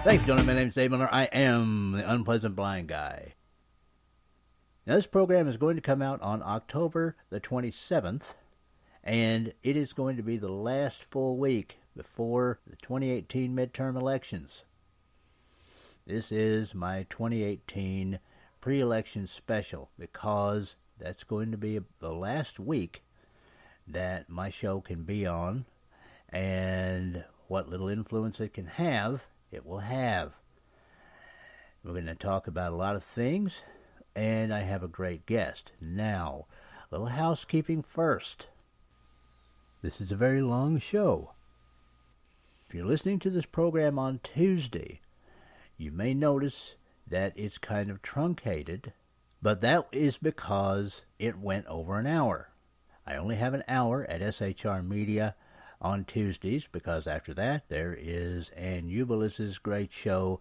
Thanks, gentlemen. My name's Dave Miller. I am the Unpleasant Blind Guy. Now, this program is going to come out on October the 27th, and it is going to be the last full week before the 2018 midterm elections. This is my 2018 pre-election special because that's going to be the last week that my show can be on, and what little influence it can have, it will have. We're going to talk about a lot of things, and I have a great guest. Now, a little housekeeping first. This is a very long show. If you're listening to this program on Tuesday, you may notice that it's kind of truncated, but that is because it went over an hour. I only have an hour at SHR Media on Tuesdays, because after that there is Ann Ubilis's great show,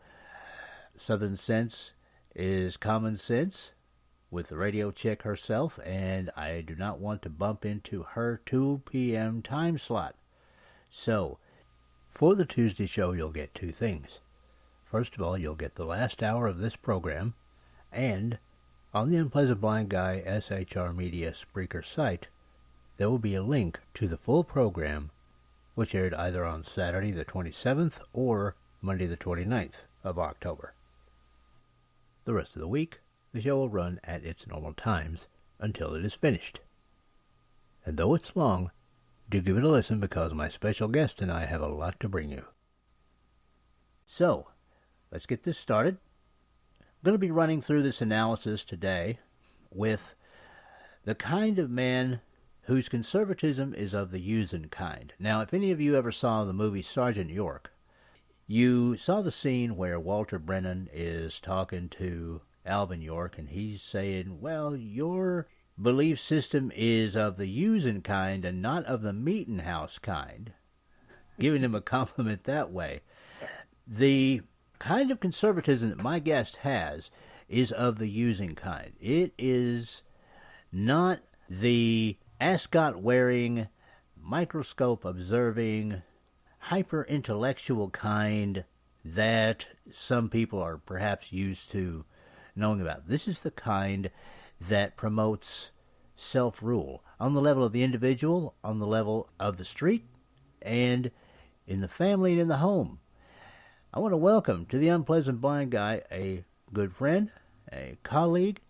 Southern Sense is Common Sense, with the radio chick herself, and I do not want to bump into her 2 p.m. time slot. So, for the Tuesday show, you'll get two things. First of all, you'll get the last hour of this program, and on the Unpleasant Blind Guy SHR Media Spreaker site, there will be a link to the full program, which aired either on Saturday the 27th or Monday the 29th of October. The rest of the week, the show will run at its normal times until it is finished. And though it's long, do give it a listen because my special guest and I have a lot to bring you. So, let's get this started. I'm going to be running through this analysis today with the kind of man whose conservatism is of the using kind. Now, if any of you ever saw the movie Sergeant York, you saw the scene where Walter Brennan is talking to Alvin York, and he's saying, well, your belief system is of the using kind and not of the meeting house kind, giving him a compliment that way. The kind of conservatism that my guest has is of the using kind. It is not the ascot-wearing, microscope-observing, hyper-intellectual kind that some people are perhaps used to knowing about. This is the kind that promotes self-rule on the level of the individual, on the level of the street, and in the family and in the home. I want to welcome to the Unpleasant Blind Guy a good friend, a colleague,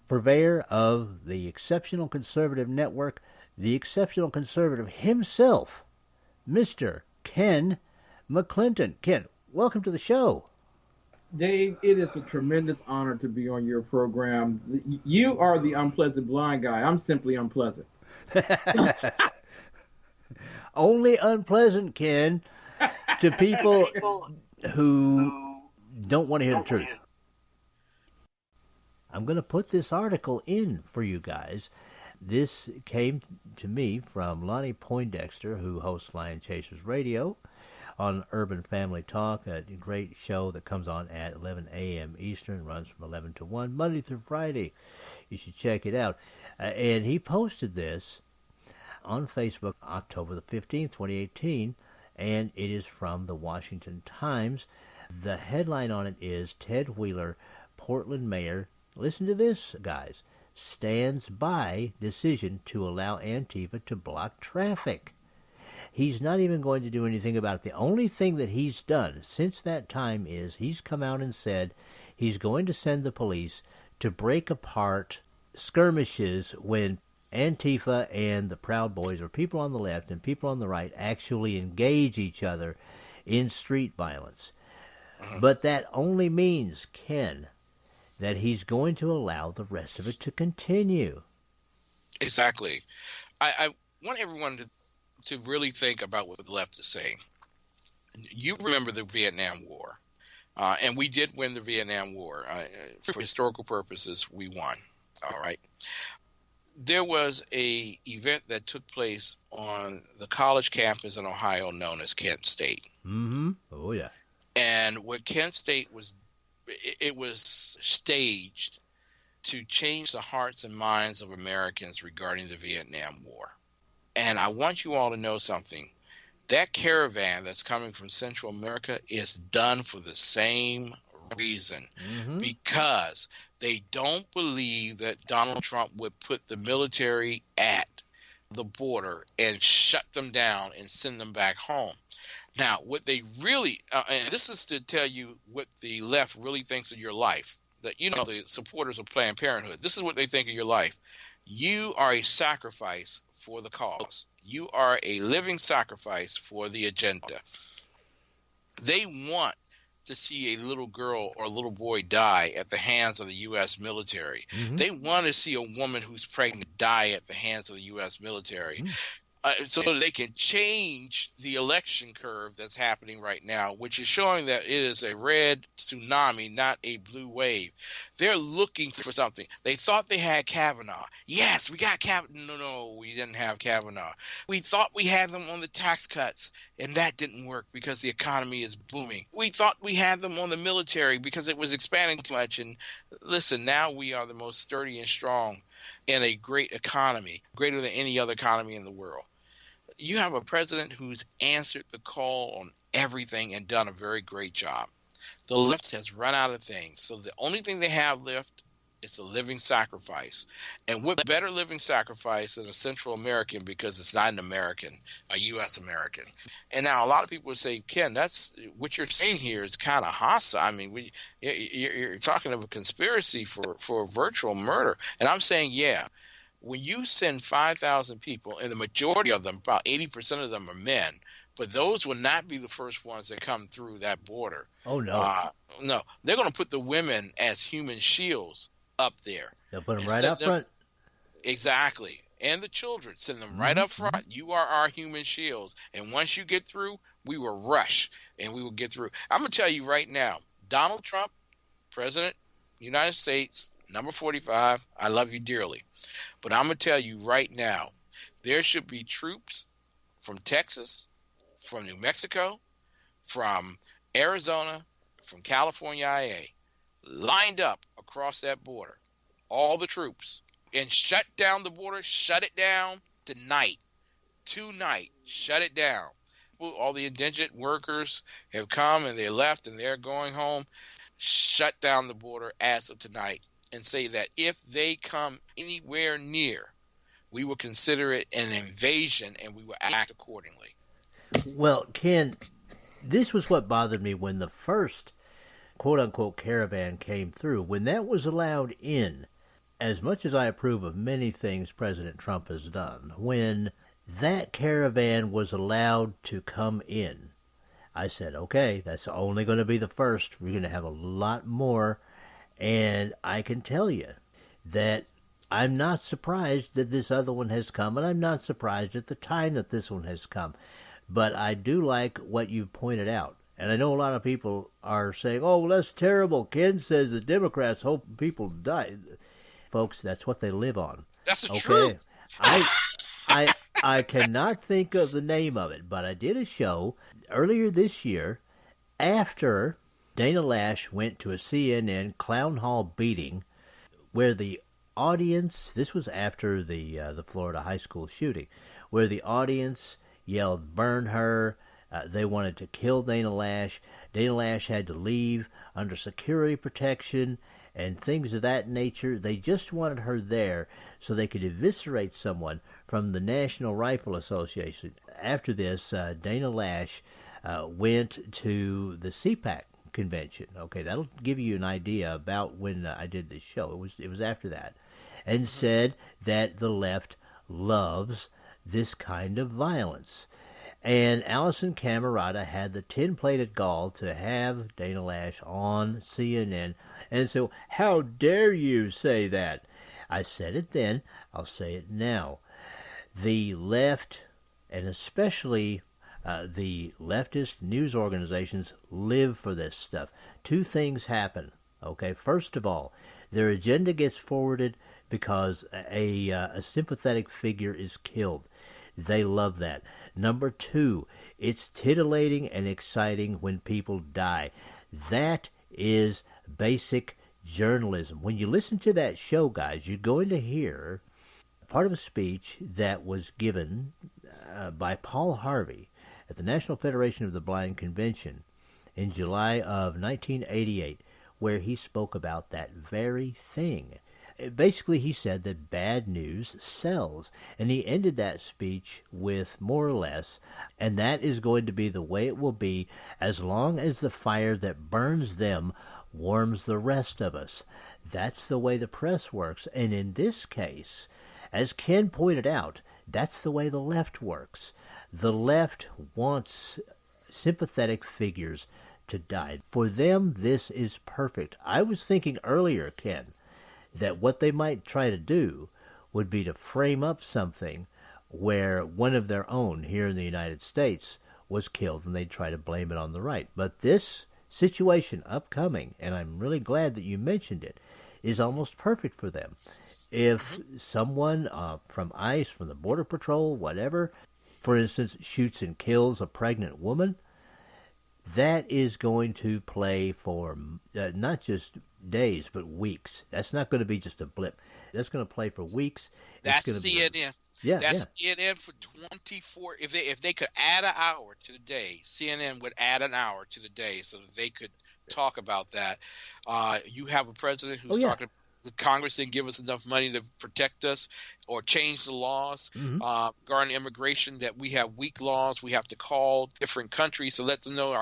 purveyor of the Exceptional Conservative Network, the Exceptional Conservative himself, Mr. Ken McClenton. Ken, welcome to the show. Dave, it is a tremendous honor to be on your program. You are the Unpleasant Blind Guy. I'm simply unpleasant. Only unpleasant, Ken, to people who don't want to hear the truth. I'm going to put this article in for you guys. This came to me from Lonnie Poindexter, who hosts Lion Chasers Radio on Urban Family Talk, a great show that comes on at 11 a.m. Eastern, runs from 11 to 1, Monday through Friday. You should check it out. And he posted this on Facebook October the 15th, 2018, and it is from the Washington Times. The headline on it is, Ted Wheeler, Portland Mayor, listen to this, guys, stands by decision to allow Antifa to block traffic. He's not even going to do anything about it. The only thing that he's done since that time is he's come out and said he's going to send the police to break apart skirmishes when Antifa and the Proud Boys, or people on the left and people on the right, actually engage each other in street violence. But that only means, Ken, that he's going to allow the rest of it to continue. Exactly. I want everyone to really think about what the left is saying. You remember the Vietnam War, and we did win the Vietnam War. For historical purposes, we won. All right. There was a event that took place on the college campus in Ohio known as Kent State. Mm-hmm. Oh, yeah. And what Kent State was, it was staged to change the hearts and minds of Americans regarding the Vietnam War. And I want you all to know something. That caravan that's coming from Central America is done for the same reason, because they don't believe that Donald Trump would put the military at the border and shut them down and send them back home. Now, what they really, and this is to tell you what the left really thinks of your life, that, you know, the supporters of Planned Parenthood, this is what they think of your life. You are a sacrifice for the cause. You are a living sacrifice for the agenda. They want to see a little girl or a little boy die at the hands of the U.S. military. They want to see a woman who's pregnant die at the hands of the U.S. military. So that they can change the election curve that's happening right now, which is showing that it is a red tsunami, not a blue wave. They're looking for something. They thought they had Kavanaugh. Yes, we got Kavanaugh. No, we didn't have Kavanaugh. We thought we had them on the tax cuts, and that didn't work because the economy is booming. We thought we had them on the military because it was expanding too much. And listen, now we are the most sturdy and strong in a great economy, greater than any other economy in the world. You have a president who's answered the call on everything and done a very great job. The left has run out of things. So the only thing they have left is a living sacrifice. And what better living sacrifice than a Central American, because it's not an American, a U.S. American. And now a lot of people would say, Ken, that's what you're saying here is kind of hostile. I mean, you're talking of a conspiracy for virtual murder. And I'm saying, yeah. When you send 5,000 people, and the majority of them, about 80% of them are men, but those will not be the first ones that come through that border. Oh, no. No. They're going to put the women as human shields up there. They'll put them right up front. Exactly. And the children, send them right up front. You are our human shields. And once you get through, we will rush, and we will get through. I'm going to tell you right now, Donald Trump, President, United States, number 45, I love you dearly. But I'm going to tell you right now, there should be troops from Texas, from New Mexico, from Arizona, from California IA, lined up across that border, all the troops, and shut down the border, shut it down tonight, shut it down. All the indigent workers have come and they left and they're going home. Shut down the border as of tonight. And say that if they come anywhere near, we will consider it an invasion and we will act accordingly. Well, Ken, this was what bothered me when the first quote-unquote caravan came through. When that was allowed in, as much as I approve of many things President Trump has done, when that caravan was allowed to come in, I said, okay, that's only going to be the first. We're going to have a lot more. And I can tell you that I'm not surprised that this other one has come, and I'm not surprised at the time that this one has come. But I do like what you pointed out. And I know a lot of people are saying, oh, well, that's terrible. Ken says the Democrats hope people die. Folks, that's what they live on. That's the truth. I cannot think of the name of it, but I did a show earlier this year after Dana Lash went to a CNN clown hall beating where the audience, this was after the Florida high school shooting, where the audience yelled, burn her. They wanted to kill Dana Lash. Dana Lash had to leave under security protection and things of that nature. They just wanted her there so they could eviscerate someone from the National Rifle Association. After this, Dana Lash went to the CPAC convention. Okay, that'll give you an idea about when I did this show. It was after that, and said that the left loves this kind of violence. And Allison Camerata had the tin-plated gall to have Dana Lash on CNN, and so how dare you say that? I said it then. I'll say it now. The left, and especially the leftist news organizations, live for this stuff. Two things happen. Okay, first of all, their agenda gets forwarded because a sympathetic figure is killed. They love that. Number two, it's titillating and exciting when people die. That is basic journalism. When you listen to that show, guys, you're going to hear part of a speech that was given by Paul Harvey. at the National Federation of the Blind Convention in July of 1988, where he spoke about that very thing. Basically, he said that bad news sells, and he ended that speech with more or less, and that is going to be the way it will be as long as the fire that burns them warms the rest of us. That's the way the press works, and in this case, as Ken pointed out, that's the way the left works. The left wants sympathetic figures to die. For them, this is perfect. I was thinking earlier, Ken, that what they might try to do would be to frame up something where one of their own here in the United States was killed, and they'd try to blame it on the right. But this situation upcoming, and I'm really glad that you mentioned it, is almost perfect for them. If someone from ICE, from the Border Patrol, whatever, for instance, shoots and kills a pregnant woman, that is going to play for not just days, but weeks. That's not going to be just a blip. That's going to play for weeks. That's CNN. That's yeah. CNN for 24. If they could add an hour to the day, CNN would add an hour to the day so that they could talk about that. You have a president who's talking. The Congress didn't give us enough money to protect us or change the laws regarding immigration, that we have weak laws. We have to call different countries to let them know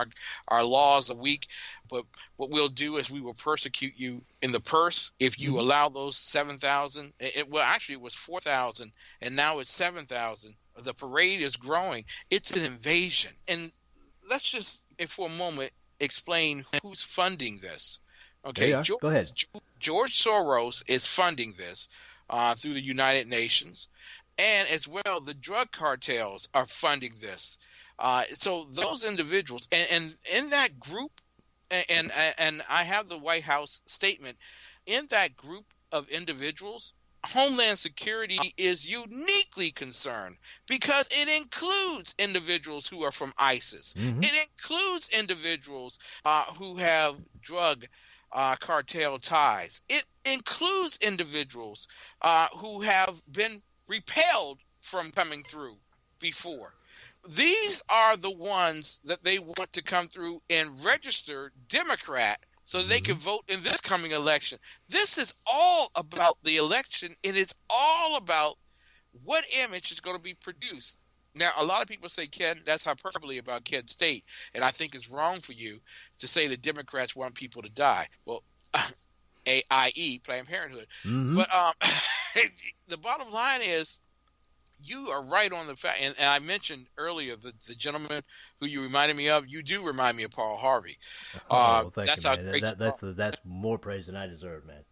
our laws are weak. But what we'll do is we will persecute you in the purse if you allow those 7,000. Well, actually, it was 4,000, and now it's 7,000. The parade is growing. It's an invasion. And let's just, for a moment, explain who's funding this. Okay, Go ahead. George Soros is funding this through the United Nations, and as well, the drug cartels are funding this. So those individuals, and in that group, and I have the White House statement, in that group of individuals, Homeland Security is uniquely concerned because it includes individuals who are from ISIS. It includes individuals who have drug cartel ties. It includes individuals who have been repelled from coming through before. These are the ones that they want to come through and register Democrat so they can vote in this coming election. This is all about the election. It is all about what image is going to be produced. Now, a lot of people say, Ken, that's hyperbole about Kent State, and I think it's wrong for you to say the Democrats want people to die. Well, i.e. Planned Parenthood. But the bottom line is you are right on the fact, and I mentioned earlier the gentleman who you reminded me of, you do remind me of Paul Harvey. Well, thank that's you, man. That's more praise than I deserve, man.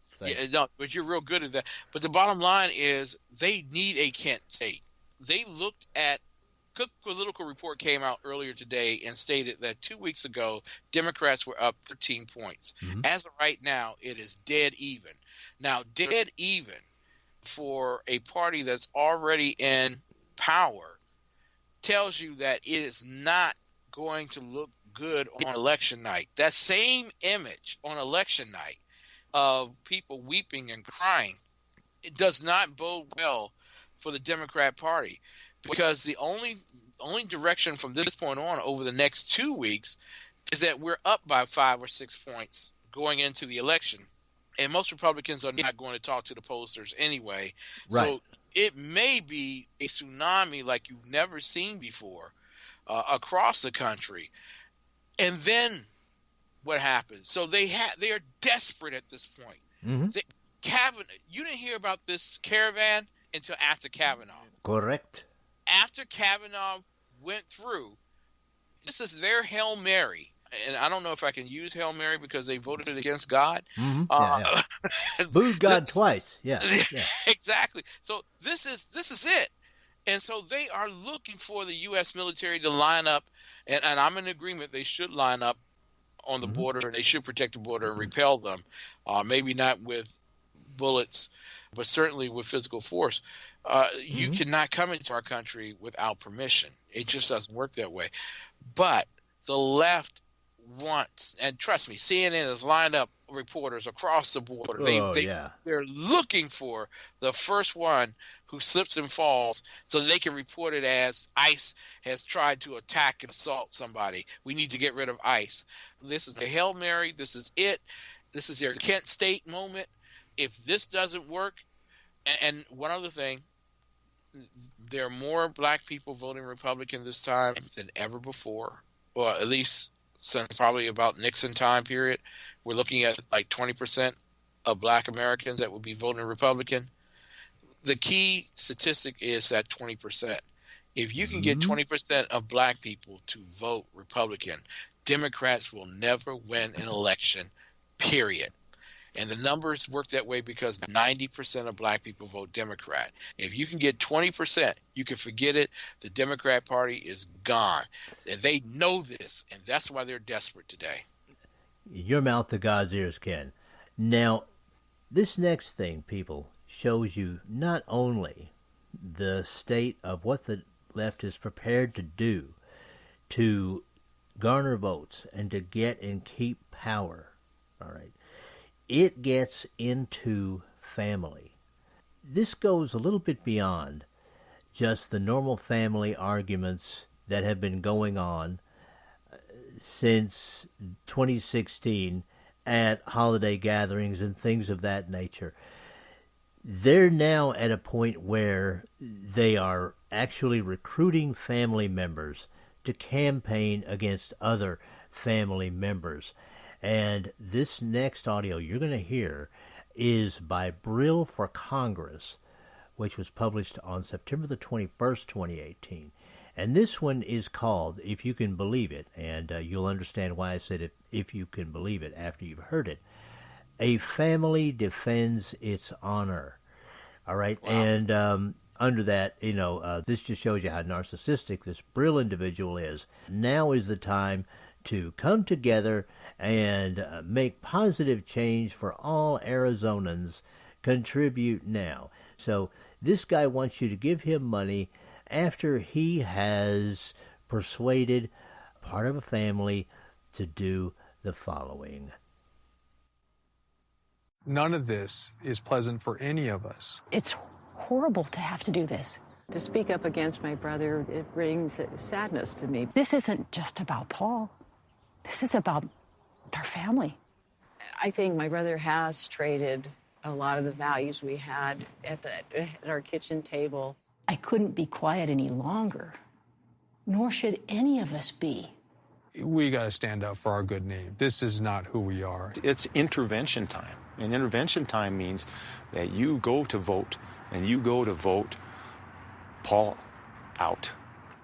No, but you're real good at that. But the bottom line is they need a Kent State. They looked at Cook Political Report came out earlier today and stated that 2 weeks ago, Democrats were up 13 points. As of right now, it is dead even. Now, dead even for a party that's already in power tells you that it is not going to look good on election night. That same image on election night of people weeping and crying, it does not bode well for the Democrat Party. Because the only direction from this point on over the next 2 weeks is that we're up by 5 or 6 points going into the election. And most Republicans are not going to talk to the pollsters anyway. Right. So it may be a tsunami like you've never seen before across the country. And then what happens? So they are desperate at this point. You didn't hear about this caravan until after Kavanaugh. Correct. After Kavanaugh went through, this is their Hail Mary. And I don't know if I can use Hail Mary because they voted against God. Booed God twice. Yeah. Exactly. So this is it. And so they are looking for the U.S. military to line up, and I'm in agreement they should line up on the border, and they should protect the border and repel them. Maybe not with bullets, but certainly with physical force. You cannot come into our country without permission. It just doesn't work that way. But the left wants, and trust me, CNN has lined up reporters across the border. They're looking for the first one who slips and falls so that they can report it as ICE has tried to attack and assault somebody. We need to get rid of ICE. This is a Hail Mary. This is it. This is their Kent State moment. If this doesn't work, and one other thing, there are more black people voting Republican this time than ever before, or at least since probably about Nixon time period. We're looking at like 20% of black Americans that would be voting Republican. The key statistic is that 20%. If you can get 20% of black people to vote Republican, Democrats will never win an election, period. And the numbers work that way because 90% of black people vote Democrat. If you can get 20%, you can forget it. The Democrat Party is gone. And they know this, and that's why they're desperate today. Your mouth to God's ears, Ken. Now, this next thing, people, shows you not only the state of what the left is prepared to do to garner votes and to get and keep power, all right, it gets into family. This goes a little bit beyond just the normal family arguments that have been going on since 2016 at holiday gatherings and things of that nature. They're now at a point where they are actually recruiting family members to campaign against other family members. And this next audio you're going to hear is by Brill for Congress, which was published on September the 21st, 2018. And this one is called, If You Can Believe It, and you'll understand why I said if you can believe it after you've heard it. A Family Defends Its Honor. All right, wow. And under that, this just shows you how narcissistic this Brill individual is. Now is the time to come together and make positive change for all Arizonans. Contribute now. So this guy wants you to give him money after he has persuaded part of a family to do the following. None of this is pleasant for any of us. It's horrible to have to do this. To speak up against my brother, it brings sadness to me. This isn't just about Paul. This is about their family. I think my brother has traded a lot of the values we had at our kitchen table. I couldn't be quiet any longer, nor should any of us be. We got to stand up for our good name. This is not who we are. It's intervention time. And intervention time means that you go to vote, and you go to vote Paul out.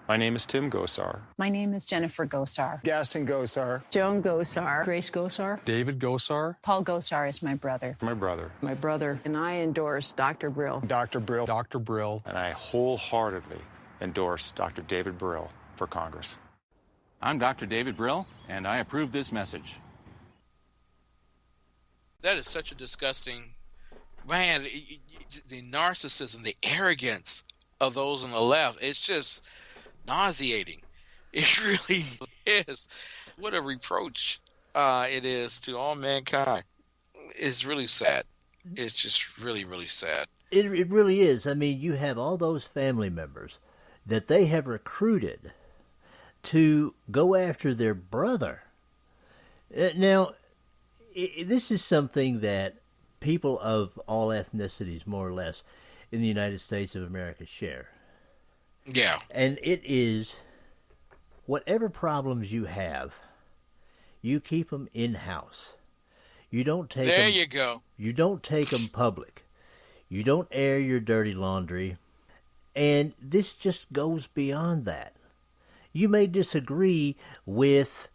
My name is Tim Gosar. My name is Jennifer Gosar. Gaston Gosar. Joan Gosar. Grace Gosar. David Gosar. Paul Gosar is my brother. My brother. My brother. And I endorse Dr. Brill. Dr. Brill. Dr. Brill. And I wholeheartedly endorse Dr. David Brill for Congress. I'm Dr. David Brill, and I approve this message. That is such a disgusting, man, the narcissism, the arrogance of those on the left, it's just nauseating. It really is. What a reproach it is to all mankind. It's really sad. It's just really, really sad. It really is. I mean, you have all those family members that they have recruited to go after their brother. Now, this is something that people of all ethnicities, more or less, in the United States of America share. Yeah. And it is, whatever problems you have, you keep them in-house. You don't take there them, you go. You don't take them public. You don't air your dirty laundry. And this just goes beyond that. You may disagree with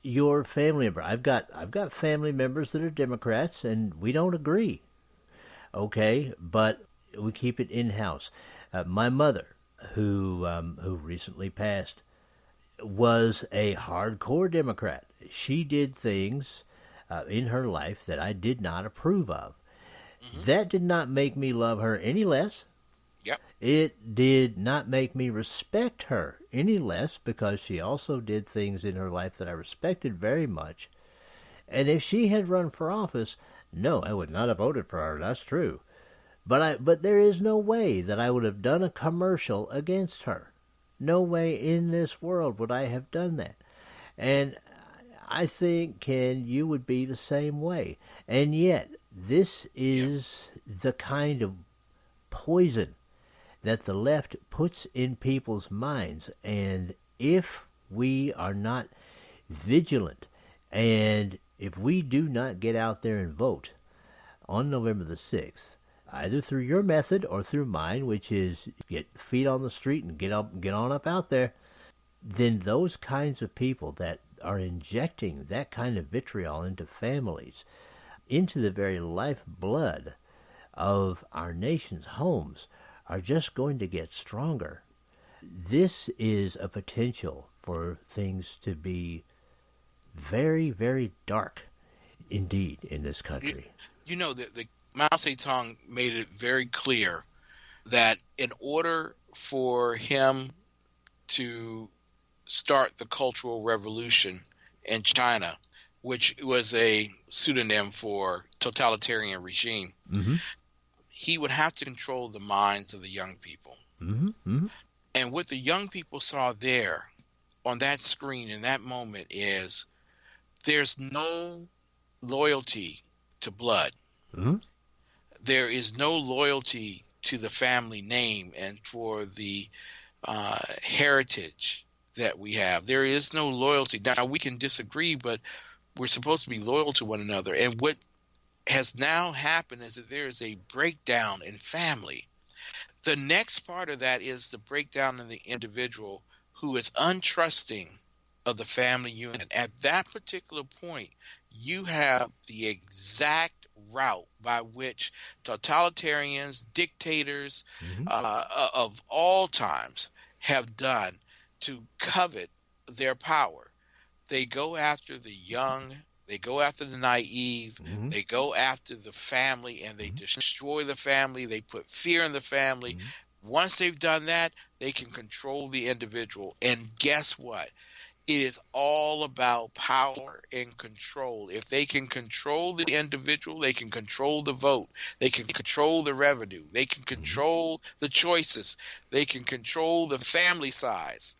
your family member. I've got family members that are Democrats, and we don't agree. Okay, but we keep it in-house. My mother, who recently passed, was a hardcore Democrat. She did things in her life that I did not approve of. Mm-hmm. That did not make me love her any less. Yep. It did not make me respect her any less, because she also did things in her life that I respected very much. And if she had run for office, no, I would not have voted for her. That's true. But there is no way that I would have done a commercial against her. No way in this world would I have done that. And I think, Ken, you would be the same way. And yet, this is the kind of poison that the left puts in people's minds. And if we are not vigilant, and if we do not get out there and vote on November the 6th, either through your method or through mine, which is get feet on the street and get on up out there, then those kinds of people that are injecting that kind of vitriol into families, into the very lifeblood of our nation's homes, are just going to get stronger. This is a potential for things to be very, very dark indeed in this country. You know, the Mao Zedong made it very clear that in order for him to start the Cultural Revolution in China, which was a pseudonym for totalitarian regime, he would have to control the minds of the young people. And what the young people saw there on that screen in that moment is there's no loyalty to blood. There is no loyalty to the family name and for the heritage that we have. There is no loyalty. Now, we can disagree, but we're supposed to be loyal to one another. And what has now happened is that there is a breakdown in family. The next part of that is the breakdown in the individual who is untrusting of the family unit. At that particular point, you have the exact route by which totalitarians, dictators of all times have done to covet their power. They go after the young, they go after the naive, they go after the family, and they destroy the family. They put fear in the family. Once they've done that, they can control the individual. And guess what? It is all about power and control. If they can control the individual, they can control the vote. They can control the revenue. They can control the choices. They can control the family size.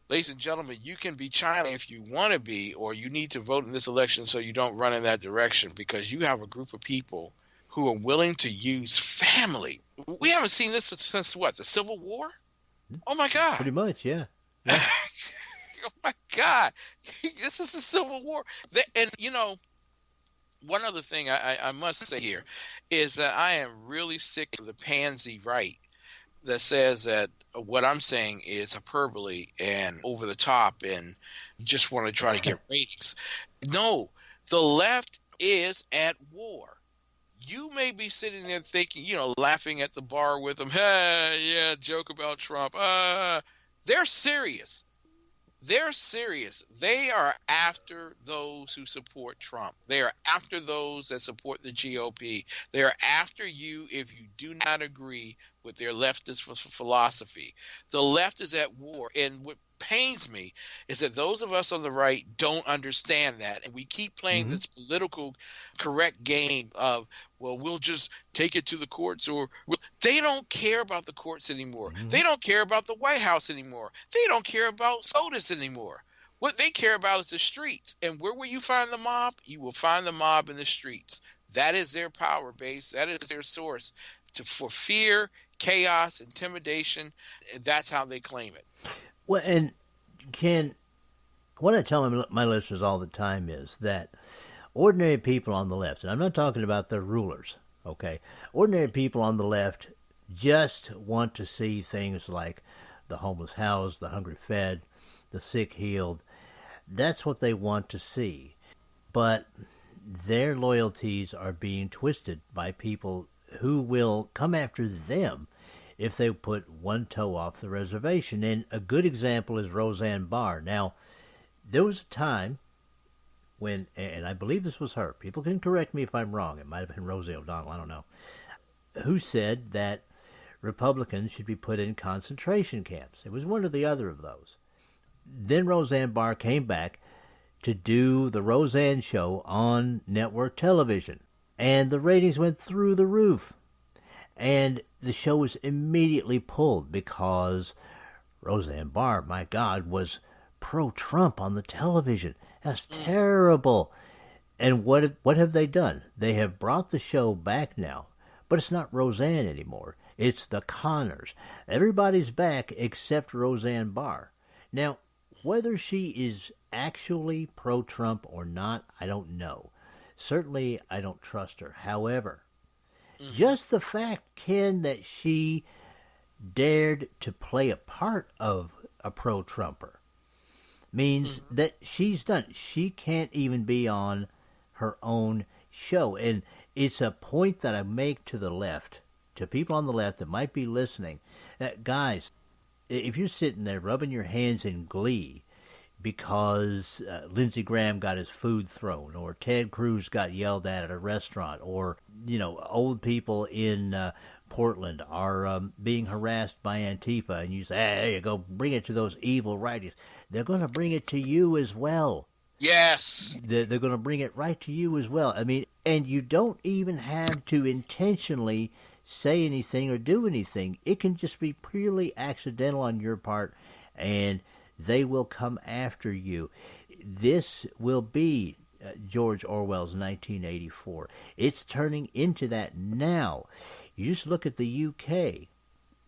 Ladies and gentlemen, you can be China if you want to be, or you need to vote in this election so you don't run in that direction, because you have a group of people who are willing to use family. We haven't seen this since what, the Civil War? Oh, my God. Pretty much, yeah. Oh, my God. This is the Civil War. And, you know, one other thing I must say here is that I am really sick of the pansy right that says that what I'm saying is hyperbole and over the top and you just want to try to get ratings. No, the left is at war. You may be sitting there thinking, you know, laughing at the bar with them. Hey, yeah, joke about Trump. They're serious. They're serious. They are after those who support Trump. They are after those that support the GOP. They are after you if you do not agree with their leftist philosophy. The left is at war. And what pains me is that those of us on the right don't understand that. And we keep playing this political correct game of, well, we'll just take it to the courts, or they don't care about the courts anymore. They don't care about the White House anymore. They don't care about SOTUS anymore. What they care about is the streets. And where will you find the mob? You will find the mob in the streets. That is their power base. That is their source for fear, chaos, intimidation. And that's how they claim it. Well, and Ken, what I tell my listeners all the time is that ordinary people on the left, and I'm not talking about the rulers, okay? Ordinary people on the left just want to see things like the homeless housed, the hungry fed, the sick healed. That's what they want to see. But their loyalties are being twisted by people who will come after them if they put one toe off the reservation. And a good example is Roseanne Barr. Now, there was a time when, and I believe this was her, people can correct me if I'm wrong, it might have been Rosie O'Donnell, I don't know, who said that Republicans should be put in concentration camps. It was one or the other of those. Then Roseanne Barr came back to do the Roseanne Show on network television. And the ratings went through the roof. And the show was immediately pulled because Roseanne Barr, my God, was pro-Trump on the television. That's terrible. And what have they done? They have brought the show back now, but it's not Roseanne anymore. It's the Connors. Everybody's back except Roseanne Barr. Now, whether she is actually pro-Trump or not, I don't know. Certainly, I don't trust her. However, just the fact, Ken, that she dared to play a part of a pro-Trumper means that she's done. She can't even be on her own show. And it's a point that I make to the left, to people on the left that might be listening, that, guys, if you're sitting there rubbing your hands in glee because Lindsey Graham got his food thrown, or Ted Cruz got yelled at a restaurant, or, old people in Portland are being harassed by Antifa, and you say, hey, there you go, bring it to those evil righties. They're going to bring it to you as well. Yes. They're going to bring it right to you as well. I mean, and you don't even have to intentionally say anything or do anything. It can just be purely accidental on your part, and they will come after you. This will be George Orwell's 1984. It's turning into that now. You just look at the UK.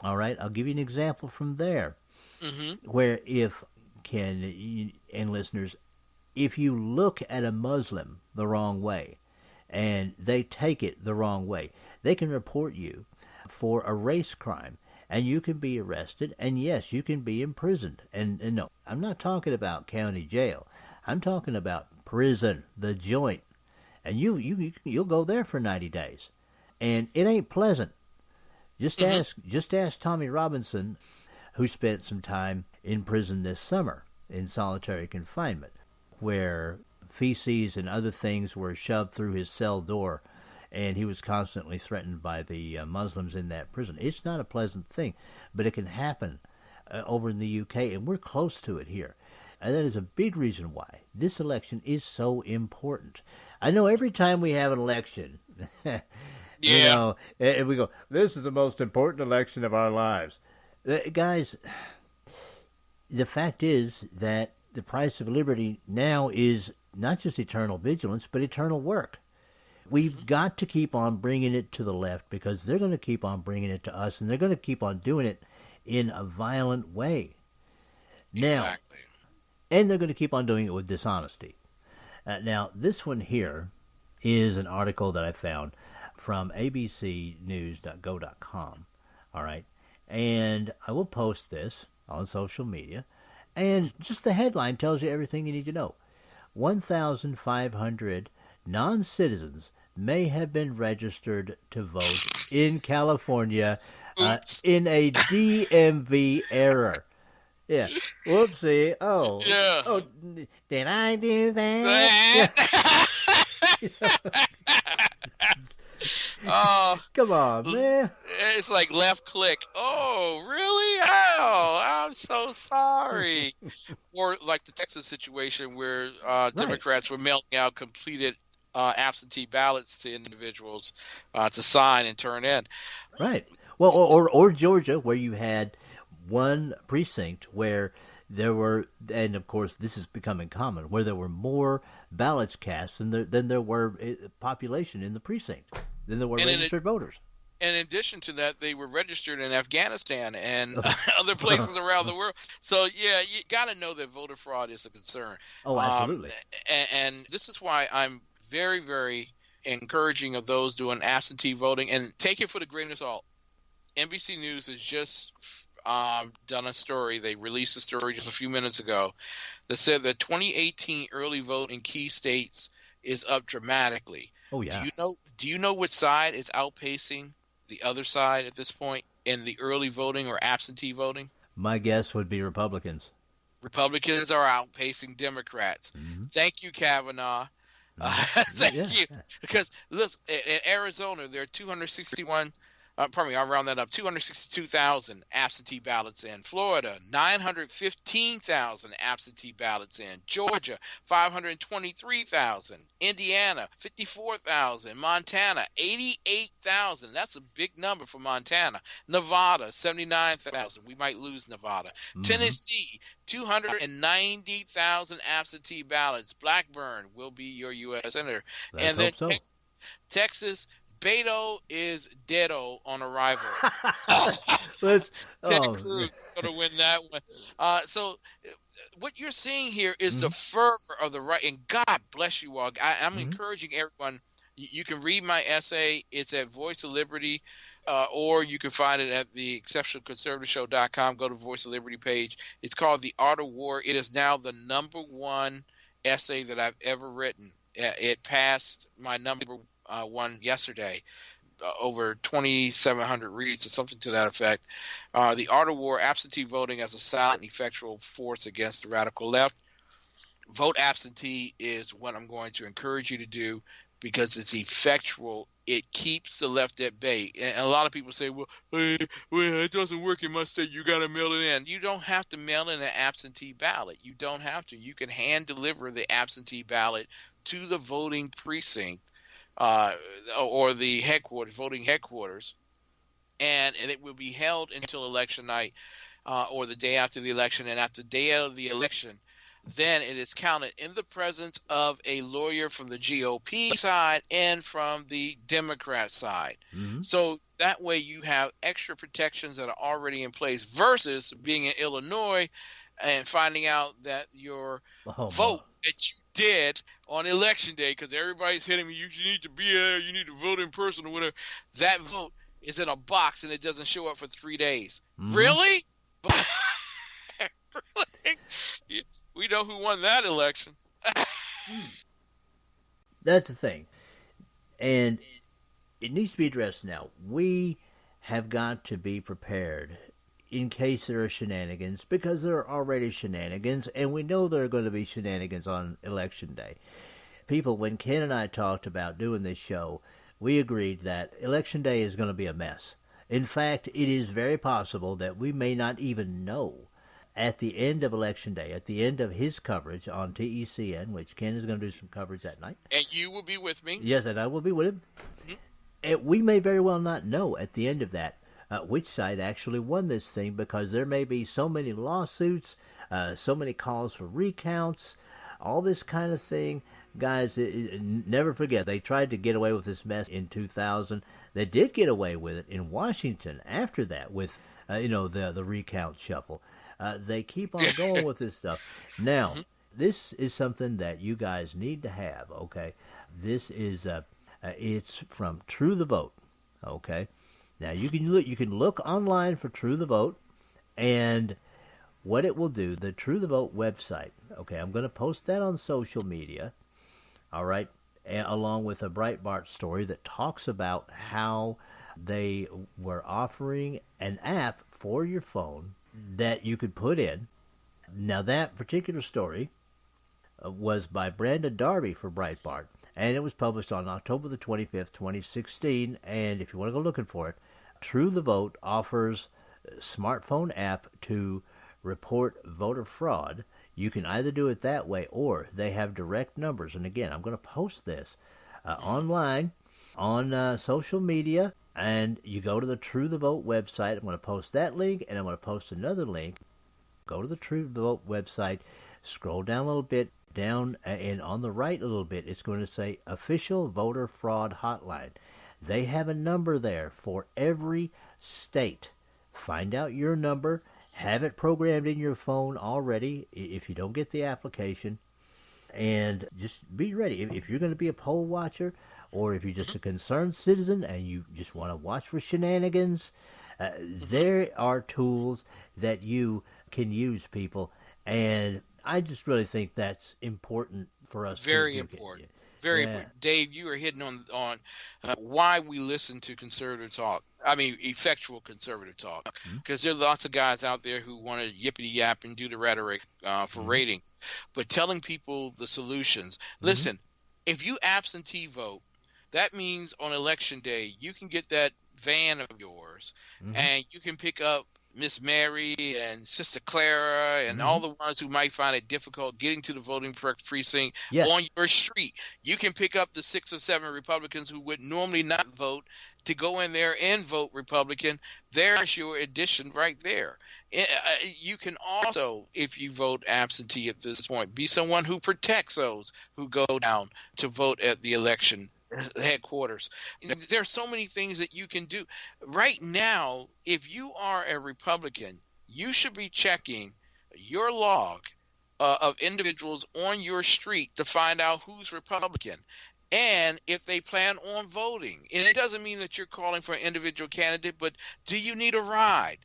All right, I'll give you an example from there, where if, Ken and listeners, if you look at a Muslim the wrong way, and they take it the wrong way, they can report you for a race crime, and you can be arrested, and yes, you can be imprisoned. And no, I'm not talking about county jail. I'm talking about prison, the joint, and you'll go there for 90 days, and it ain't pleasant. Just ask Tommy Robinson, who spent some time in prison this summer in solitary confinement, where feces and other things were shoved through his cell door, and he was constantly threatened by the Muslims in that prison. It's not a pleasant thing, but it can happen over in the UK, and we're close to it here. And that is a big reason why this election is so important. I know every time we have an election, and we go, this is the most important election of our lives. Guys, the fact is that the price of liberty now is not just eternal vigilance, but eternal work. We've got to keep on bringing it to the left, because they're going to keep on bringing it to us, and they're going to keep on doing it in a violent way. Now, Exactly. and they're going to keep on doing it with dishonesty. Now, this one here is an article that I found from abcnews.go.com, all right? And I will post this on social media, and just the headline tells you everything you need to know. 1,500 non-citizens may have been registered to vote in California in a DMV error. Yeah. Whoopsie. Oh. Yeah. Oh, did I do that? Come on, man. It's like left click. Oh, really? Oh, I'm so sorry. Or like the Texas situation where Democrats were mailing out completed absentee ballots to individuals to sign and turn in. Right. Well, or Georgia, where you had one precinct where there were, and of course this is becoming common, where there were more ballots cast than there were population in the precinct, than there were registered voters. And in addition to that, they were registered in Afghanistan and other places around the world. So, yeah, you got to know that voter fraud is a concern. Oh, absolutely. And this is why I'm very, very encouraging of those doing absentee voting. And take it for the grain of salt. NBC News has just done a story. They released a story just a few minutes ago that said that 2018 early vote in key states is up dramatically. Oh, yeah. Do you know which side is outpacing the other side at this point in the early voting or absentee voting? My guess would be Republicans. Republicans are outpacing Democrats. Mm-hmm. Thank you, Kavanaugh. Thank you. Because look, in Arizona, there are 261 I'll round that up. 262,000 absentee ballots in. Florida, 915,000 absentee ballots in. Georgia, 523,000. Indiana, 54,000. Montana, 88,000. That's a big number for Montana. Nevada, 79,000. We might lose Nevada. Tennessee, 290,000 absentee ballots. Blackburn will be your U.S. Senator. Let's then hope so. Texas, Beto is deado on arrival. Let's, Ted oh, Cruz going to win that one. So what you're seeing here is the fervor of the right, and God bless you all. I'm encouraging everyone. You can read my essay. It's at Voice of Liberty, or you can find it at the exceptionalconservativeshow.com. Go to Voice of Liberty page. It's called The Art of War. It is now the #1 essay that I've ever written. It passed my #1 yesterday, over 2,700 reads or something to that effect. The Art of War, Absentee Voting as a Silent and Effectual Force Against the Radical Left. Vote absentee is what I'm going to encourage you to do because it's effectual. It keeps the left at bay. And a lot of people say, well, it doesn't work in my state. You got to mail it in. You don't have to mail in an absentee ballot. You don't have to. You can hand deliver the absentee ballot to the voting precinct or the voting headquarters, and it will be held until election night or the day after the election. And at the day of the election, then it is counted in the presence of a lawyer from the GOP side and from the Democrat side. So that way you have extra protections that are already in place versus being in Illinois and finding out that your vote that you did on election day, because everybody's hitting me, you need to be there, you need to vote in person or whatever. That vote is in a box and it doesn't show up for 3 days. Really? Really? We know who won that election. That's the thing. And it needs to be addressed now. We have got to be prepared in case there are shenanigans, because there are already shenanigans, and we know there are going to be shenanigans on Election Day. People, when Ken and I talked about doing this show, we agreed that Election Day is going to be a mess. In fact, it is very possible that we may not even know at the end of Election Day, at the end of his coverage on TECN, which Ken is going to do some coverage that night. And you will be with me. Yes, and I will be with him. And we may very well not know at the end of that which side actually won this thing, because there may be so many lawsuits, so many calls for recounts, all this kind of thing. Guys, never forget, they tried to get away with this mess in 2000. They did get away with it in Washington after that with, the recount shuffle. They keep on going with this stuff. Now, this is something that you guys need to have, okay? This is, it's from True the Vote, okay? Now, you can look online for True the Vote, and what it will do, the True the Vote website, okay, I'm going to post that on social media, all right, along with a Breitbart story that talks about how they were offering an app for your phone that you could put in. Now, that particular story was by Brandon Darby for Breitbart, and it was published on October the 25th, 2016, and if you want to go looking for it, True the Vote offers a smartphone app to report voter fraud. You can either do it that way, or they have direct numbers. And again, I'm going to post this online on social media, and you go to the True the Vote website. I'm going to post that link, and I'm going to post another link. Go to the True the Vote website, scroll down a little bit, down, and on the right a little bit, it's going to say Official Voter Fraud Hotline. They have a number there for every state. Find out your number. Have it programmed in your phone already if you don't get the application. And just be ready. If you're going to be a poll watcher, or if you're just a concerned citizen and you just want to watch for shenanigans, there are tools that you can use, people. And I just really think that's important for us. Very important. Very important. Dave, you are hitting on why we listen to conservative talk. I mean, effectual conservative talk. Because there are lots of guys out there who want to yippity-yap and do the rhetoric for ratings. But telling people the solutions. Listen, if you absentee vote, that means on Election Day you can get that van of yours, and you can pick up Miss Mary and Sister Clara and all the ones who might find it difficult getting to the voting precinct on your street. You can pick up the 6 or 7 Republicans who would normally not vote to go in there and vote Republican. There's your addition right there. You can also, if you vote absentee at this point, be someone who protects those who go down to vote at the election headquarters. There are so many things that you can do. Right now, if you are a Republican, you should be checking your log of individuals on your street to find out who's Republican and if they plan on voting. And it doesn't mean that you're calling for an individual candidate, but do you need a ride?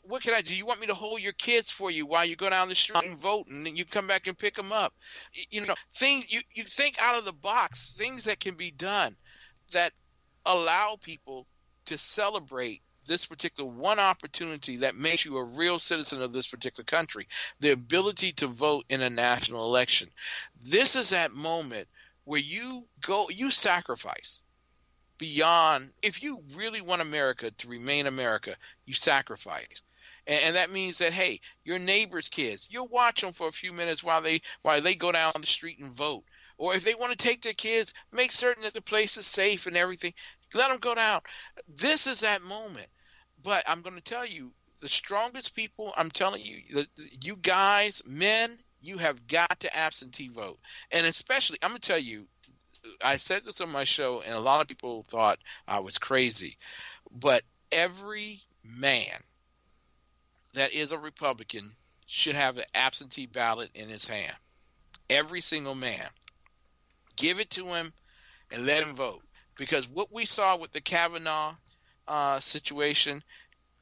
What can I do? You want me to hold your kids for you while you go down the street and vote, and then you come back and pick them up? Things you think out of the box, things that can be done that allow people to celebrate this particular one opportunity that makes you a real citizen of this particular country, the ability to vote in a national election. This is that moment where you sacrifice beyond. If you really want America to remain America, you sacrifice. And that means that, hey, your neighbor's kids, you'll watch them for a few minutes while they go down the street and vote. Or if they want to take their kids, make certain that the place is safe and everything. Let them go down. This is that moment. But I'm going to tell you, the strongest people, I'm telling you, you guys, men, you have got to absentee vote. And especially, I'm going to tell you, I said this on my show, and a lot of people thought I was crazy. But every man that is a Republican should have an absentee ballot in his hand. Every single man. Give it to him and let him vote. Because what we saw with the Kavanaugh situation,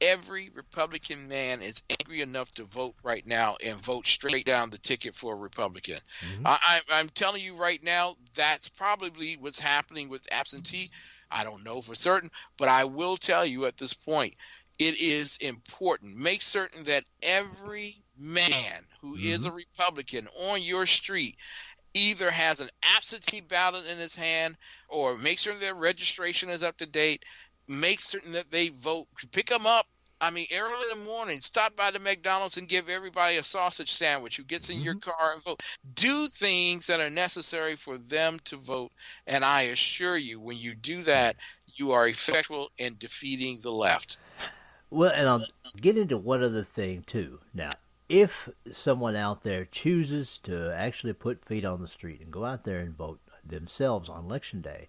every Republican man is angry enough to vote right now and vote straight down the ticket for a Republican. I'm telling you right now, that's probably what's happening with absentee. I don't know for certain, but I will tell you at this point, it is important. Make certain that every man who is a Republican on your street either has an absentee ballot in his hand, or make certain their registration is up to date. Make certain that they vote. Pick them up. I mean, early in the morning, stop by the McDonald's and give everybody a sausage sandwich who gets in your car and vote. Do things that are necessary for them to vote. And I assure you, when you do that, you are effectual in defeating the left. Well, and I'll get into one other thing, too. Now, if someone out there chooses to actually put feet on the street and go out there and vote themselves on Election Day,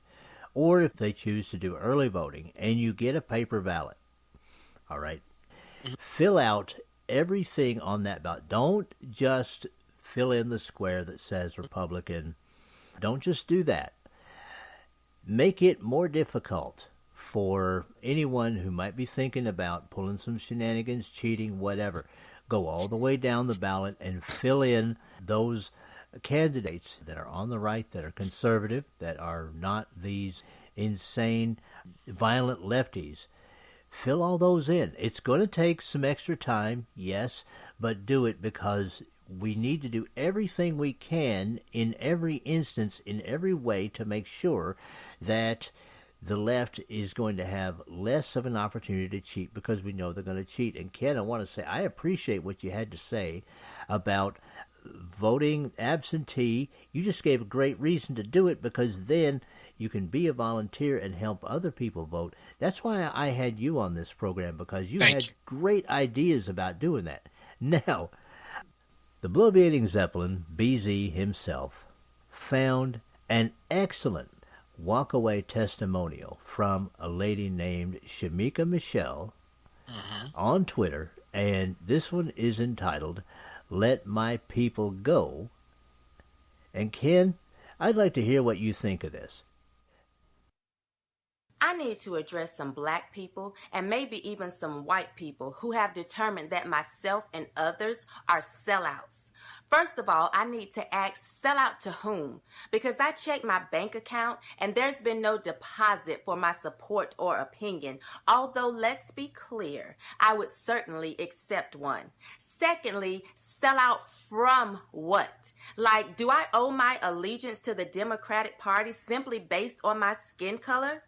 or if they choose to do early voting and you get a paper ballot, all right, fill out everything on that ballot. Don't just fill in the square that says Republican. Don't just do that. Make it more difficult for anyone who might be thinking about pulling some shenanigans, cheating, whatever. Go all the way down the ballot and fill in those candidates that are on the right, that are conservative, that are not these insane, violent lefties. Fill all those in. It's going to take some extra time, yes, but do it, because we need to do everything we can in every instance, in every way, to make sure that the left is going to have less of an opportunity to cheat, because we know they're going to cheat. And Ken, I want to say, I appreciate what you had to say about voting absentee. You just gave a great reason to do it, because then you can be a volunteer and help other people vote. That's why I had you on this program, because you had great ideas about doing that. Now, the bloviating Zeppelin, BZ himself, found an excellent walk-away testimonial from a lady named Shamika Michelle on Twitter, and this one is entitled, "Let My People Go." And Ken, I'd like to hear what you think of this. I need to address some black people and maybe even some white people who have determined that myself and others are sellouts. First of all, I need to ask, sell out to whom? Because I checked my bank account and there's been no deposit for my support or opinion. Although, let's be clear, I would certainly accept one. Secondly, sell out from what? Like, do I owe my allegiance to the Democratic Party simply based on my skin color?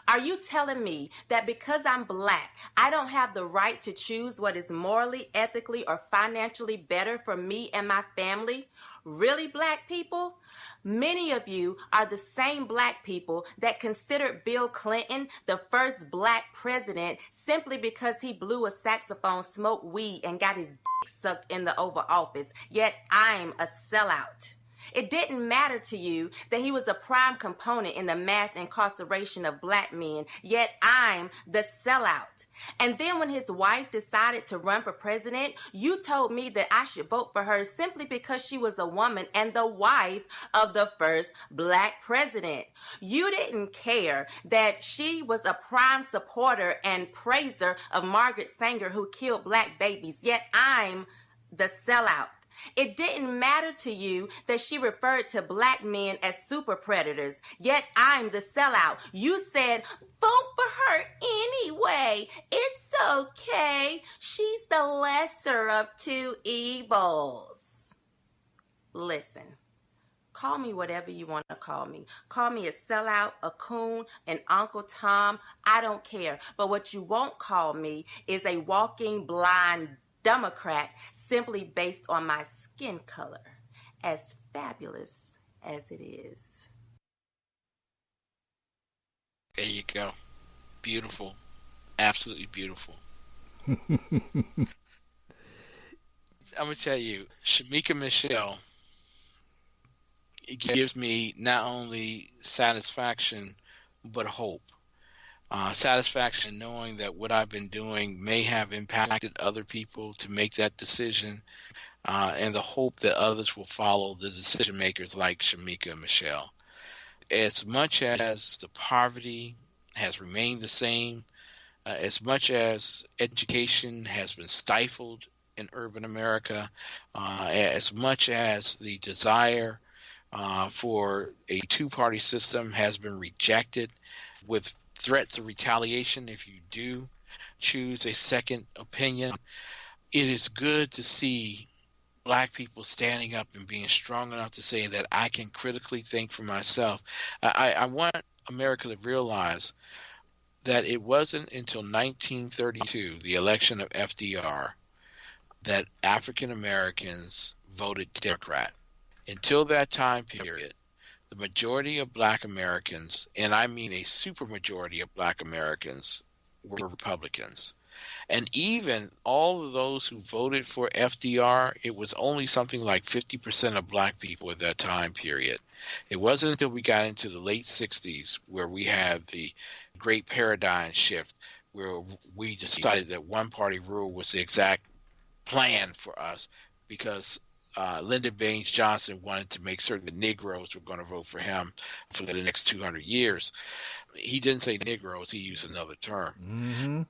Are you telling me that because I'm black, I don't have the right to choose what is morally, ethically, or financially better for me and my family? Really, black people? Many of you are the same black people that considered Bill Clinton the first black president simply because he blew a saxophone, smoked weed, and got his dick sucked in the Oval Office. Yet I'm a sellout. It didn't matter to you that he was a prime component in the mass incarceration of black men, yet I'm the sellout. And then when his wife decided to run for president, you told me that I should vote for her simply because she was a woman and the wife of the first black president. You didn't care that she was a prime supporter and praiser of Margaret Sanger, who killed black babies, yet I'm the sellout. It didn't matter to you that she referred to black men as super predators, yet I'm the sellout. You said, vote for her anyway. It's okay. She's the lesser of two evils. Listen, call me whatever you want to call me. Call me a sellout, a coon, an Uncle Tom. I don't care. But what you won't call me is a walking blind Democrat simply based on my skin color, as fabulous as it is. There you go. Beautiful. Absolutely beautiful. I'm going to tell you, Shamika Michelle, it gives me not only satisfaction, but hope. Satisfaction knowing that what I've been doing may have impacted other people to make that decision, and the hope that others will follow the decision makers like Shamika Michelle. As much as the poverty has remained the same, as much as education has been stifled in urban America, as much as the desire for a two-party system has been rejected with threats of retaliation if you do choose a second opinion, it is good to see black people standing up and being strong enough to say that I can critically think for myself. I want America to realize that it wasn't until 1932, the election of FDR, that African Americans voted Democrat. Until that time period, the majority of black Americans, and I mean a supermajority of black Americans, were Republicans. And even all of those who voted for FDR, it was only something like 50% of black people at that time period. It wasn't until we got into the late 60s where we had the great paradigm shift, where we decided that one-party rule was the exact plan for us, because Lyndon Baines Johnson wanted to make certain that Negroes were going to vote for him for the next 200 years. He didn't say Negroes, he used another term. Mm-hmm.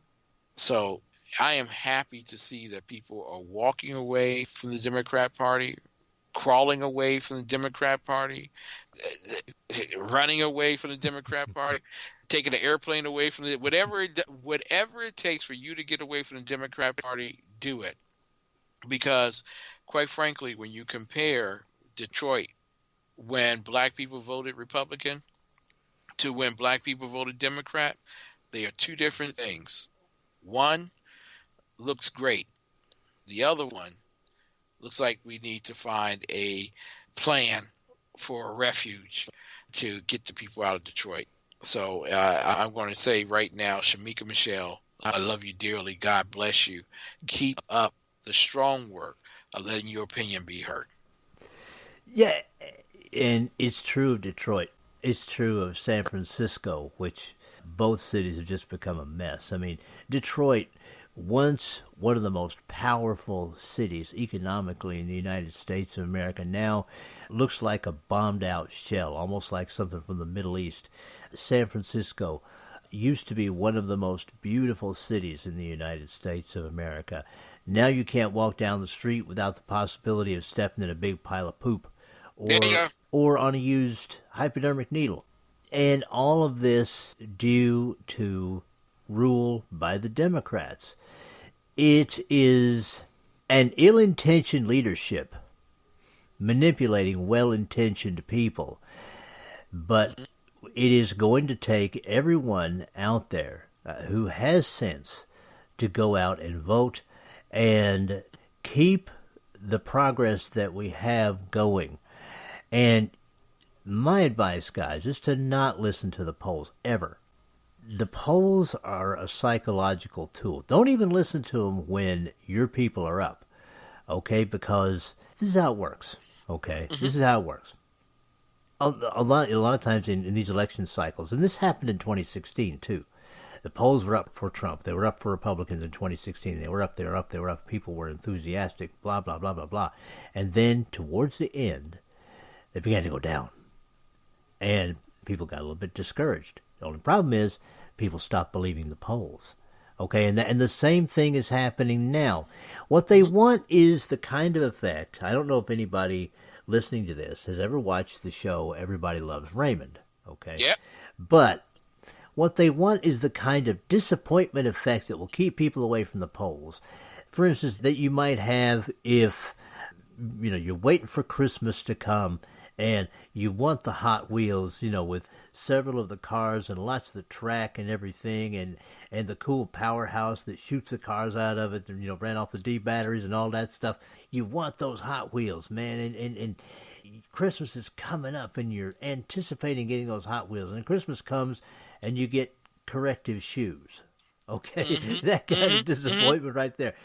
So I am happy to see that people are walking away from the Democrat Party, crawling away from the Democrat Party, running away from the Democrat Party, taking an airplane away from it. Whatever it takes for you to get away from the Democrat Party, do it. Because quite frankly, when you compare Detroit, when black people voted Republican, to when black people voted Democrat, they are two different things. One looks great. The other one looks like we need to find a plan for a refuge to get the people out of Detroit. So I'm going to say right now, Shamika Michelle, I love you dearly. God bless you. Keep up the strong work of letting your opinion be heard. Yeah, and it's true of Detroit. It's true of San Francisco, which both cities have just become a mess. I mean, Detroit, once one of the most powerful cities economically in the United States of America, now looks like a bombed-out shell, almost like something from the Middle East. San Francisco used to be one of the most beautiful cities in the United States of America. Now you can't walk down the street without the possibility of stepping in a big pile of poop or on a used hypodermic needle. And all of this due to rule by the Democrats. It is an ill-intentioned leadership manipulating well-intentioned people. But it is going to take everyone out there who has sense to go out and vote and keep the progress that we have going. And my advice, guys, is to not listen to the polls, ever. The polls are a psychological tool. Don't even listen to them when your people are up, okay? Because this is how it works, okay? Mm-hmm. This is how it works. A lot of times in these election cycles, and this happened in 2016 too. The polls were up for Trump. They were up for Republicans in 2016. They were up. People were enthusiastic, blah, blah, blah, blah, blah. And then towards the end, they began to go down. And people got a little bit discouraged. The only problem is people stopped believing the polls. Okay, and the same thing is happening now. What they want is the kind of effect. I don't know if anybody listening to this has ever watched the show Everybody Loves Raymond. Okay? Yep. But what they want is the kind of disappointment effect that will keep people away from the polls. For instance, that you might have if, you're waiting for Christmas to come and you want the Hot Wheels, with several of the cars and lots of the track and everything and the cool powerhouse that shoots the cars out of it, and, ran off the D batteries and all that stuff. You want those Hot Wheels, man, and Christmas is coming up and you're anticipating getting those Hot Wheels. And Christmas comes and you get corrective shoes. Okay? Mm-hmm. That kind of disappointment right there.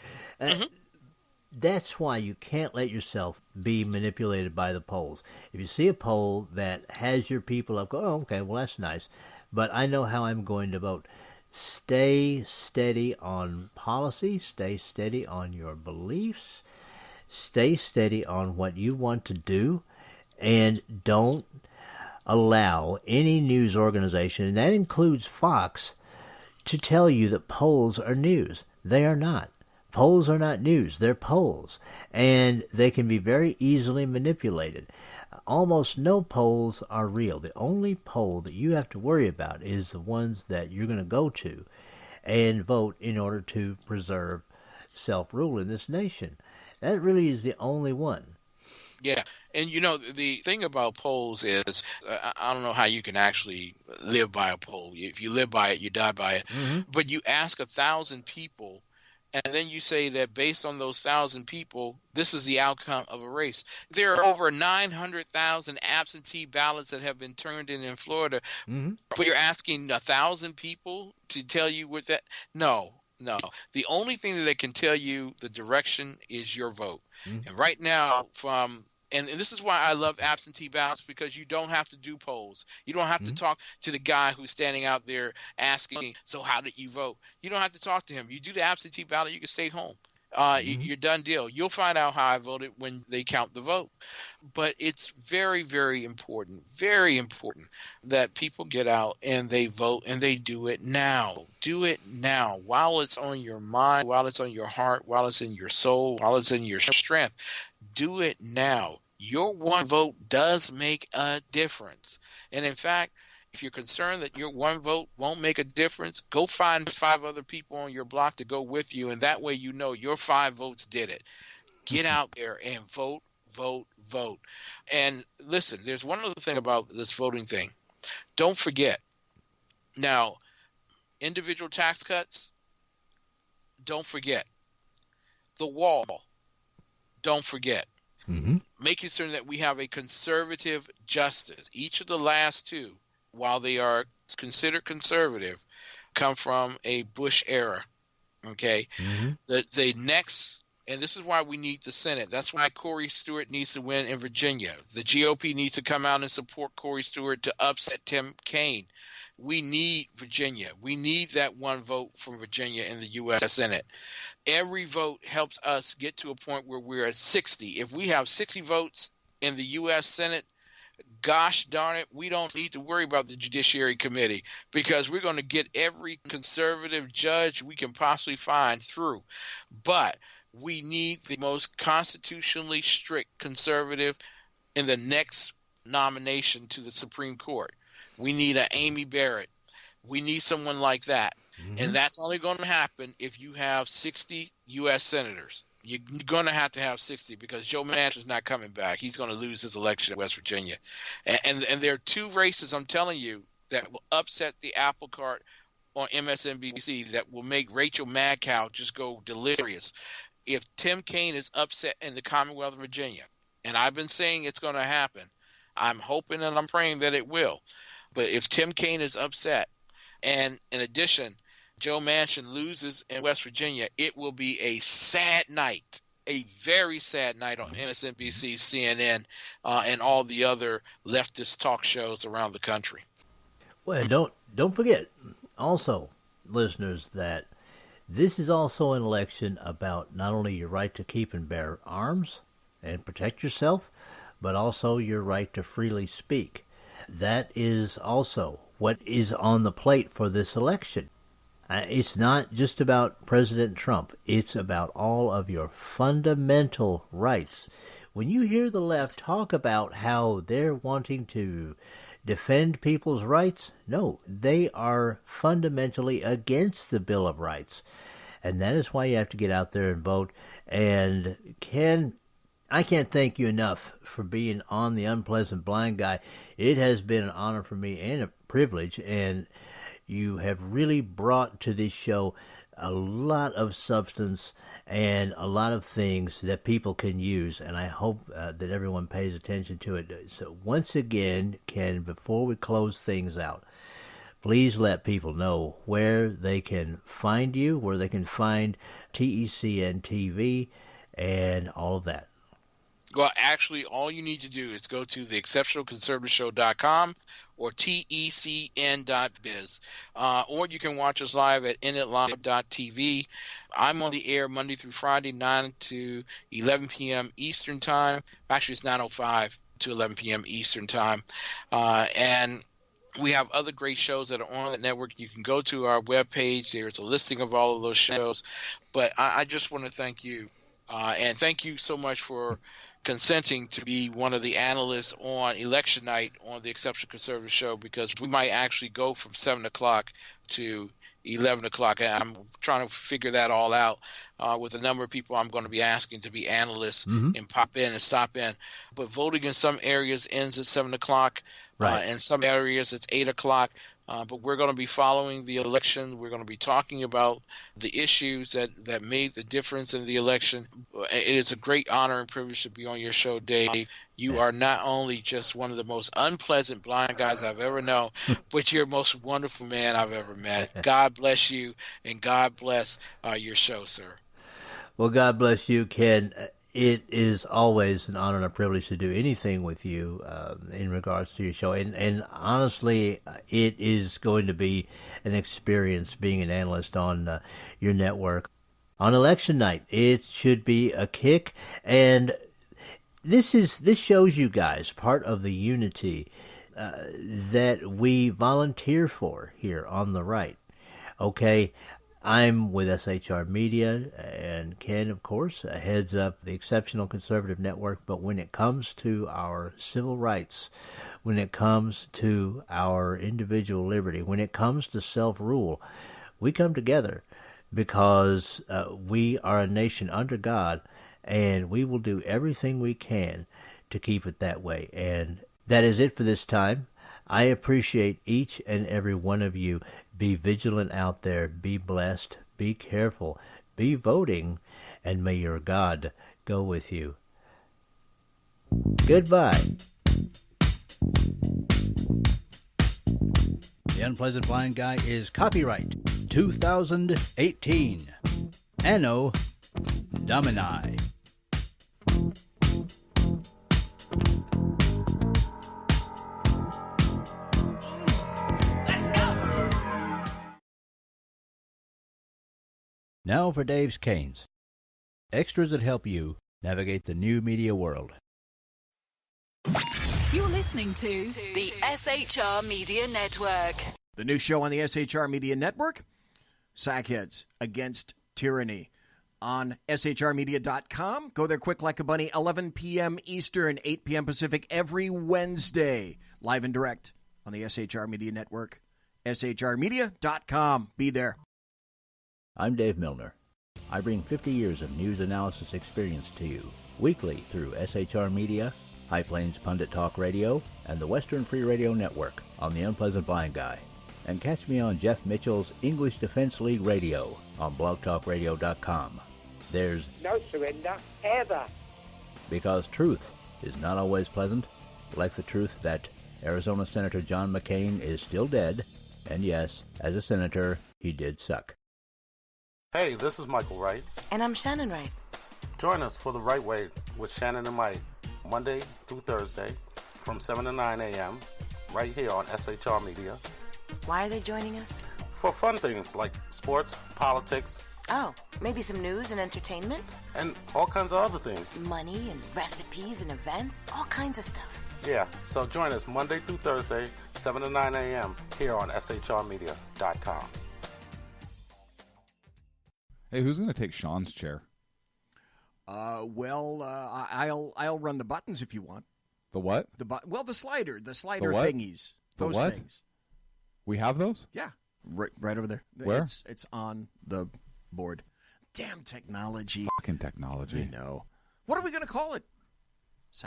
That's why you can't let yourself be manipulated by the polls. If you see a poll that has your people up, go, oh, okay, well, that's nice, but I know how I'm going to vote. Stay steady on policy. Stay steady on your beliefs. Stay steady on what you want to do, and don't allow any news organization, and that includes Fox, to tell you that polls are news. They are not. Polls are not news. They're polls, and they can be very easily manipulated. Almost no polls are real. The only poll that you have to worry about is the ones that you're going to go to and vote in order to preserve self-rule in this nation. That really is the only one. Yeah, and the thing about polls is I don't know how you can actually live by a poll. If you live by it, you die by it. Mm-hmm. But you ask 1,000 people, and then you say that based on those 1,000 people, this is the outcome of a race. There are over 900,000 absentee ballots that have been turned in Florida. Mm-hmm. But you're asking 1,000 people to tell you what that? No. The only thing that they can tell you the direction is your vote. Mm-hmm. And right now, and this is why I love absentee ballots, because you don't have to do polls. You don't have to talk to the guy who's standing out there asking, so how did you vote? You don't have to talk to him. You do the absentee ballot, you can stay home. You're done deal. You'll find out how I voted when they count the vote. But it's very, very important that people get out and they vote, and they do it now. Do it now while it's on your mind, while it's on your heart, while it's in your soul, while it's in your strength. Do it now. Your one vote does make a difference. And in fact, if you're concerned that your one vote won't make a difference, go find 5 other people on your block to go with you, and that way your 5 votes did it. Get out there and vote, vote, vote. And listen, there's one other thing about this voting thing. Don't forget. Now, individual tax cuts, don't forget. The wall, don't forget. Mm-hmm. Making certain that we have a conservative justice. Each of the last 2, while they are considered conservative, come from a Bush era. Okay? Mm-hmm. The next, and this is why we need the Senate. That's why Corey Stewart needs to win in Virginia. The GOP needs to come out and support Corey Stewart to upset Tim Kaine. We need Virginia. We need that one vote from Virginia in the U.S. Senate. Every vote helps us get to a point where we're at 60. If we have 60 votes in the U.S. Senate, gosh darn it, we don't need to worry about the Judiciary Committee, because we're going to get every conservative judge we can possibly find through. But we need the most constitutionally strict conservative in the next nomination to the Supreme Court. We need an Amy Barrett. We need someone like that. Mm-hmm. And that's only going to happen if you have 60 U.S. senators. You're going to have 60, because Joe Manchin's not coming back. He's going to lose his election in West Virginia. And there are 2 races, I'm telling you, that will upset the apple cart on MSNBC, that will make Rachel Madcow just go delirious. If Tim Kaine is upset in the Commonwealth of Virginia, and I've been saying it's going to happen, I'm hoping and I'm praying that it will. But if Tim Kaine is upset, and in addition, Joe Manchin loses in West Virginia, it will be a sad night, a very sad night on MSNBC, CNN, and all the other leftist talk shows around the country. Well, don't forget, also, listeners, that this is also an election about not only your right to keep and bear arms and protect yourself, but also your right to freely speak. That is also what is on the plate for this election. It's not just about President Trump. It's about all of your fundamental rights. When you hear the left talk about how they're wanting to defend people's rights, no, they are fundamentally against the Bill of Rights. And that is why you have to get out there and vote. And I can't thank you enough for being on The Unpleasant Blind Guy. It has been an honor for me and a privilege, and you have really brought to this show a lot of substance and a lot of things that people can use, and I hope that everyone pays attention to it. So once again, Ken, before we close things out, please let people know where they can find you, where they can find TECN-TV, and all of that. Well, actually, all you need to do is go to theexceptionalconservativeshow.com or TECN.biz. Or you can watch us live at initlive.tv. I'm on the air Monday through Friday, 9 to 11 p.m. Eastern Time. Actually, it's 9:05 to 11 p.m. Eastern Time. And we have other great shows that are on the network. You can go to our webpage. There's a listing of all of those shows. But I just want to thank you. And thank you so much for consenting to be one of the analysts on election night on the Exceptional Conservative Show, because we might actually go from 7 o'clock to 11 o'clock. I'm trying to figure that all out with a number of people I'm going to be asking to be analysts and pop in and stop in. But voting in some areas ends at 7 o'clock. Right. In some areas it's 8 o'clock. But we're going to be following the election. We're going to be talking about the issues that made the difference in the election. It is a great honor and privilege to be on your show, Dave. You are not only just one of the most unpleasant blind guys I've ever known, but you're the most wonderful man I've ever met. God bless you, and God bless your show, sir. Well, God bless you, Ken. It is always an honor and a privilege to do anything with you in regards to your show. And honestly, it is going to be an experience being an analyst on your network. On election night, it should be a kick. And this shows you guys part of the unity that we volunteer for here on the right. Okay? I'm with SHR Media, and Ken, of course, heads up the Exceptional Conservative Network. But when it comes to our civil rights, when it comes to our individual liberty, when it comes to self-rule, we come together because we are a nation under God, and we will do everything we can to keep it that way. And that is it for this time. I appreciate each and every one of you. Be vigilant out there. Be blessed. Be careful. Be voting. And may your God go with you. Goodbye. The Unpleasant Blind Guy is copyright 2018. Anno Domini. Now for Dave's Canes. Extras that help you navigate the new media world. You're listening to the SHR Media Network. The new show on the SHR Media Network, Sackheads Against Tyranny. On shrmedia.com. Go there quick like a bunny, 11 p.m. Eastern, 8 p.m. Pacific, every Wednesday. Live and direct on the SHR Media Network. shrmedia.com. Be there. I'm Dave Milner. I bring 50 years of news analysis experience to you weekly through SHR Media, High Plains Pundit Talk Radio, and the Western Free Radio Network on the Unpleasant Blind Guy. And catch me on Jeff Mitchell's English Defense League Radio on blogtalkradio.com. There's no surrender, ever. Because truth is not always pleasant, like the truth that Arizona Senator John McCain is still dead, and yes, as a senator, he did suck. Hey, this is Michael Wright. And I'm Shannon Wright. Join us for The Right Way with Shannon and Mike, Monday through Thursday from 7 to 9 a.m. right here on SHR Media. Why are they joining us? For fun things like sports, politics. Oh, maybe some news and entertainment? And all kinds of other things. Money and recipes and events, all kinds of stuff. Yeah, so join us Monday through Thursday, 7 to 9 a.m. here on shrmedia.com. Hey, who's going to take Sean's chair? I'll run the buttons if you want. The what? The slider the thingies. Those what? Things. We have those? Yeah, right over there. Where? It's on the board. Damn technology. Fucking technology. I know. What are we going to call it?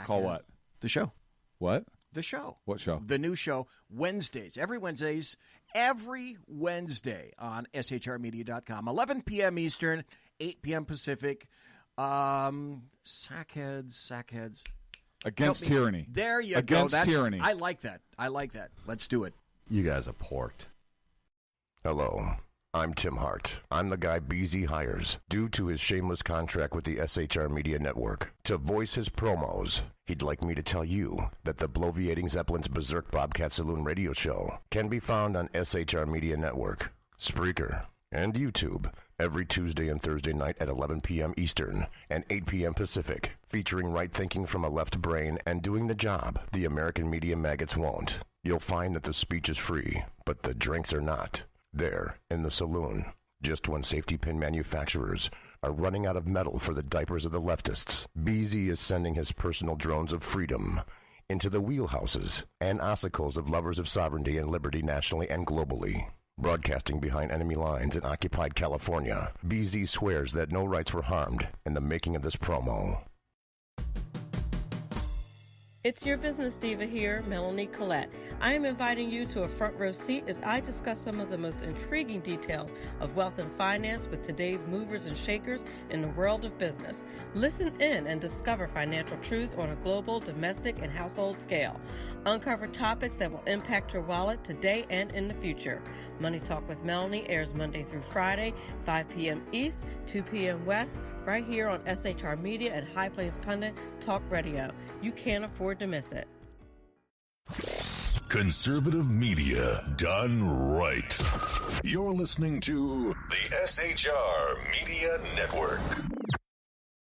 Call what? The show. What? The show. What show? The new show, Wednesdays. Every Wednesday on shrmedia.com. 11 p.m. Eastern, 8 p.m. Pacific. Sackheads. Against tyranny. There you go. Against tyranny. I like that. Let's do it. You guys are porked. Hello. I'm Tim Hart. I'm the guy BZ hires, due to his shameless contract with the SHR Media Network, to voice his promos. He'd like me to tell you that the Bloviating Zeppelin's Berserk Bobcat Saloon radio show can be found on SHR Media Network, Spreaker, and YouTube every Tuesday and Thursday night at 11 p.m. Eastern and 8 p.m. Pacific, featuring right thinking from a left brain and doing the job the American media maggots won't. You'll find that the speech is free, but the drinks are not. There, in the saloon, just when safety pin manufacturers are running out of metal for the diapers of the leftists, BZ is sending his personal drones of freedom into the wheelhouses and ossicles of lovers of sovereignty and liberty nationally and globally. Broadcasting behind enemy lines in occupied California, BZ swears that no rights were harmed in the making of this promo. It's your business diva here, Melanie Collette. I am inviting you to a front row seat as I discuss some of the most intriguing details of wealth and finance with today's movers and shakers in the world of business. Listen in and discover financial truths on a global, domestic, and household scale. Uncover topics that will impact your wallet today and in the future. Money Talk with Melanie airs Monday through Friday, 5 p.m. East, 2 p.m. West, right here on SHR Media and High Plains Pundit Talk Radio. You can't afford to miss it. Conservative media done right. You're listening to the SHR Media Network.